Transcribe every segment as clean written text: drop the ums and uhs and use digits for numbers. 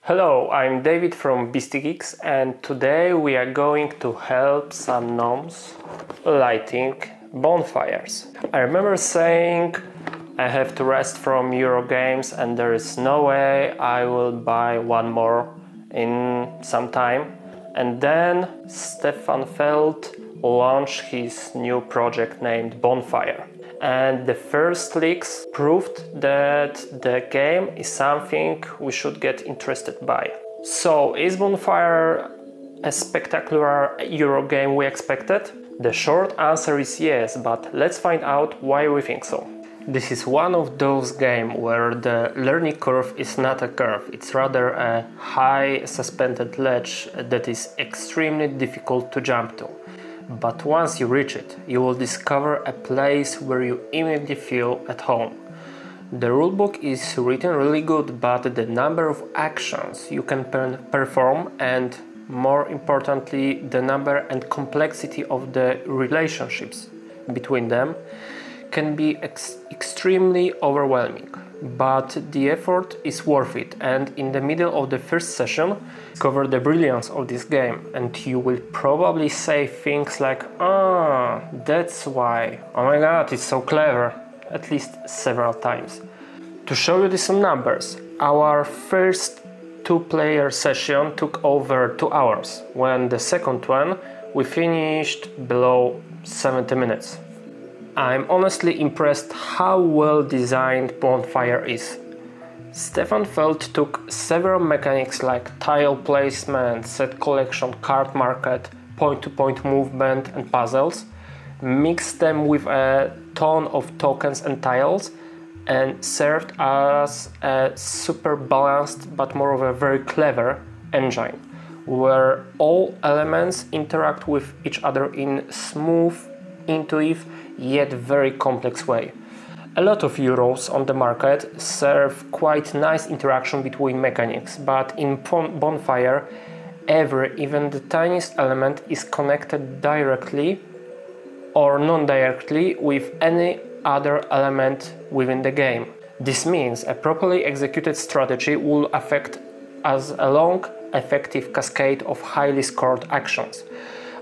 Hello, I'm David from Geeks, and today we are going to help some gnomes lighting bonfires. I remember saying I have to rest from Euro games and there is no way I will buy one more in some time. And then Stefan Feld launched his new project named Bonfire. And the first leaks proved that the game is something we should get interested by. So, is Bonfire a spectacular Euro game we expected? The short answer is yes, but let's find out why we think so. This is one of those games where the learning curve is not a curve, it's rather a high suspended ledge that is extremely difficult to jump to. But once you reach it, you will discover a place where you immediately feel at home. The rulebook is written really good, but the number of actions you can perform and, more importantly, the number and complexity of the relationships between them can be extremely overwhelming. But the effort is worth it, and in the middle of the first session discover the brilliance of this game, and you will probably say things like, "Ah, that's why, oh my god, it's so clever," at least several times. To show you some numbers, our first two-player session took over 2 hours, when the second one we finished below 70 minutes. I'm honestly impressed how well designed Bonfire is. Stefan Feld took several mechanics like tile placement, set collection, card market, point-to-point movement and puzzles, mixed them with a ton of tokens and tiles, and served as a super balanced but more of a very clever engine, where all elements interact with each other in smooth, intuitive, yet very complex way. A lot of Euros on the market serve quite nice interaction between mechanics, but in Bonfire, even the tiniest element is connected directly or non-directly with any other element within the game. This means a properly executed strategy will affect as a long, effective cascade of highly scored actions.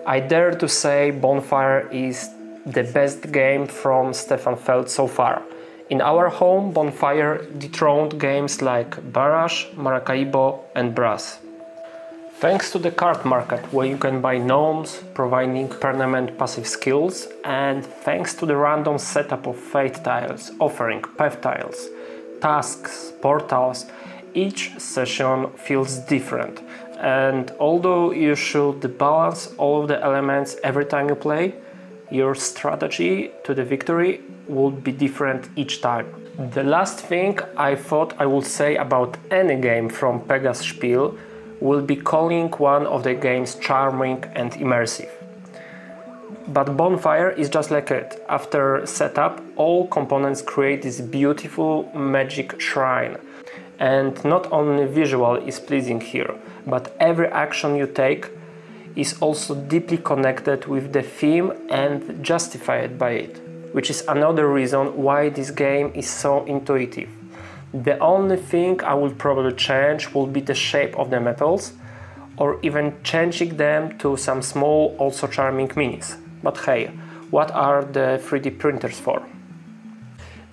I dare to say Bonfire is the best game from Stefan Feld so far. In our home, Bonfire dethroned games like Barrage, Maracaibo and Brass. Thanks to the card market, where you can buy gnomes, providing permanent passive skills, and thanks to the random setup of fate tiles, offering path tiles, tasks, portals, each session feels different. And although you should balance all of the elements every time you play, your strategy to the victory will be different each time. The last thing I thought I would say about any game from Pegasus Spiele will be calling one of the games charming and immersive. But Bonfire is just like it. After setup, all components create this beautiful magic shrine. And not only visual is pleasing here, but every action you take is also deeply connected with the theme and justified by it, which is another reason why this game is so intuitive. The only thing I will probably change will be the shape of the metals, or even changing them to some small, also charming minis. But hey, what are the 3D printers for?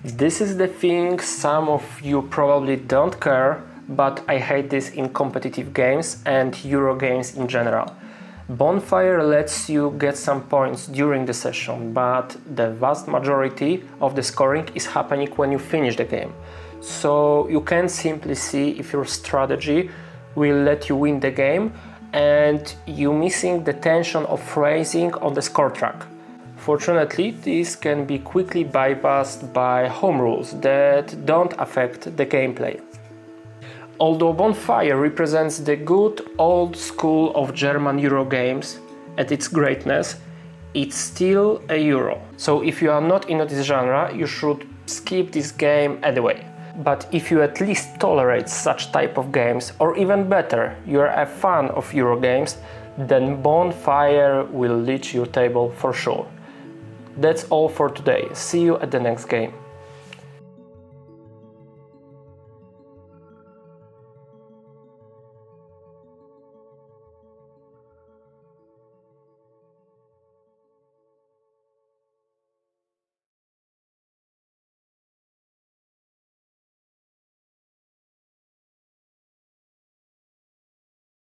This is the thing some of you probably don't care, but I hate this in competitive games and Euro games in general. Bonfire lets you get some points during the session, but the vast majority of the scoring is happening when you finish the game. So you can simply see if your strategy will let you win the game and you missing the tension of racing on the score track. Fortunately, this can be quickly bypassed by home rules that don't affect the gameplay. Although Bonfire represents the good old school of German Euro games at its greatness, it's still a Euro. So if you are not into this genre, you should skip this game anyway. But if you at least tolerate such type of games, or even better, you are a fan of Euro games, then Bonfire will reach your table for sure. That's all for today. See you at the next game.